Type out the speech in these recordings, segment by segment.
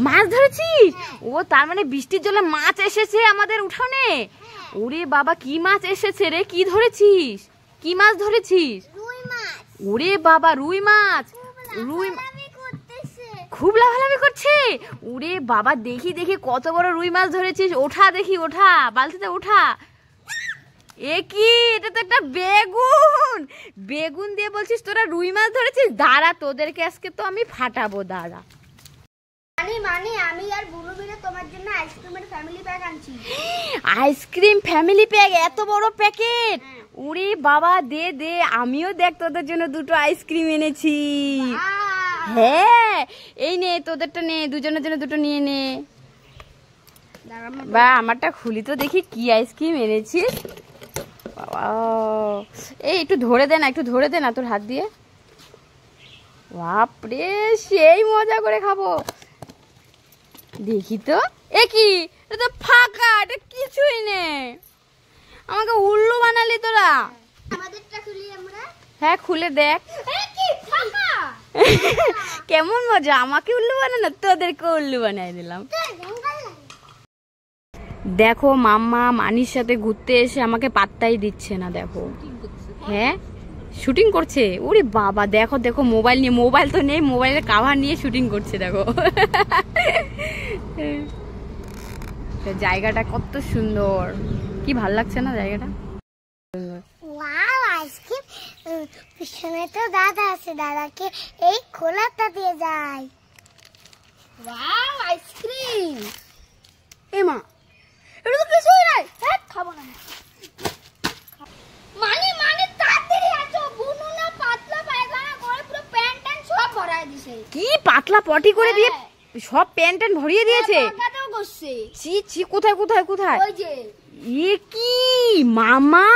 মাছ ধরেছিস? ও তার মানে বৃষ্টির জলে মাছ এসেছে আমাদের উঠানে। ওরে বাবা, কি মাছ এসেছে রে? কি ধরেছিস? কি মাছ ধরেছিস? ওরে বাবা, রুই মাছ। রুই খুব লাফালাফি করছে। ওরে বাবা, দেখি দেখি কত বড় রুই মাছ ধরেছিস। ওঠা দেখি, ওঠা, বালতিতে ওঠা। এ কি, এটা তো একটা বেগুন। বেগুন দিয়ে বলছিস তোরা রুই মাছ ধরেছিস? দাঁড়া, তোদেরকে আজকে তো আমি ফাটাবো, দাঁড়া। মানে আমি আর বুনু মিলে তোমার জন্য আইসক্রিমের ফ্যামিলি প্যাক আনছি। Ice cream family pack? এত বড় প্যাকেট? ওরে বাবা, দে দে, আমিও দেখ তোদের জন্য দুটো আইসক্রিম এনেছি। হ্যাঁ, এই নে, তোদেরটা নে, দুজনের জন্য দুটো নিয়ে নে। বা আমারটা খুলি তো দেখি কি আইসক্রিম এনেছিস। বাবা, এই একটু ধরে দে না, একটু ধরে দে না তোর হাত দিয়ে। বাপরে, সেই মজা করে খাবো। দেখি তো, এ কি, এটা তো ফাঁকা, এটা কিছুই নেই। আমাকে উল্লু বানালি তোরা। আমাদেরটা খুলি আমরা। হ্যাঁ, খুলে দেখ। কি ফাঁকা! কেমন মজা, আমাকে উল্লু বানানো, তোদেরকে উল্লু বানাই দিলাম। দেখো, মাম্মা মানির সাথে ঘুরতে এসে আমাকে পাত্তাই দিচ্ছে না। দেখো, হ্যাঁ, শুটিং করছে। ওরে বাবা, দেখো দেখো, মোবাইল নিয়ে, মোবাইল তো নেই, মোবাইলের কাভার নিয়ে শুটিং করছে। দেখো জায়গাটা কত সুন্দর, কি ভাল লাগছে না জায়গাটা? Wow, ice cream. পিছনে তো দাদা আছে, দাদাকে এই খোলাটা দিয়ে যাই। Wow, ice cream. এমা, এটা তো কিছুই নাই। হ্যাঁ, খাবো না। মানে তাড়াতাড়ি আসো, বুনু না পাতলা পায়খানা করে পুরো প্যান্ট ট্যান্ট সব ভরায় দিছে। কি পাতলা পটি করে দিয়ে সব প্যান্ট ট্যান্ট ভরিয়ে দিয়েছে? পাকাটাও করছে। ছি ছি, কোথায় কোথায় কোথায়? ওই যে, এ কি মামা,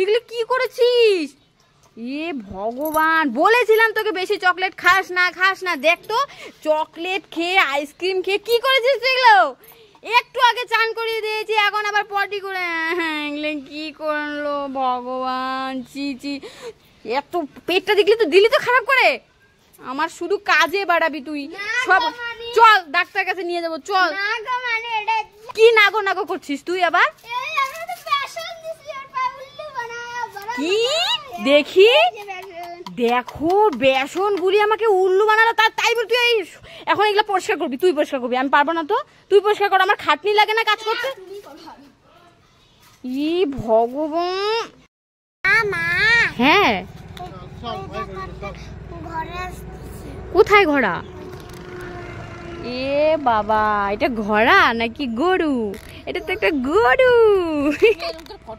এগুলো কি করেছিস? এ ভগবান, বলেছিলাম তোকে বেশি চকলেট খাস না, খাস না। দেখ তো, চকলেট খেয়ে, আইসক্রিম খেয়ে কি করেছিস এগুলো? একটু আগে চান করিয়ে দিয়েছি, এখন আবার পটি করে। এগুলো কি করলো ভগবান, ছি ছি। এত পেটটা দেখলি তো, দিলি তো খারাপ করে। আমার শুধু কাজে বাড়াবি তুই সব। চল, ডাক্তার কাছে নিয়ে যাবো, চল। কি নাগো নাগো করছিস তুই আবার? কি দেখি, দেখো, বেসন গুলি আমাকে উল্লু বানালো। তাই বল তুই এখন এগুলো পরিষ্কার করবি? তুই পরিষ্কার করবি, আমি পারবো না তো। তুই পরিষ্কার কর, আমার খাটনি লাগে না কাজ করতে। ই ভগবান। হ্যাঁ, কোথায় ঘোড়া? এ বাবা, এটা ঘোড়া নাকি গরু? এটা তো একটা গরু।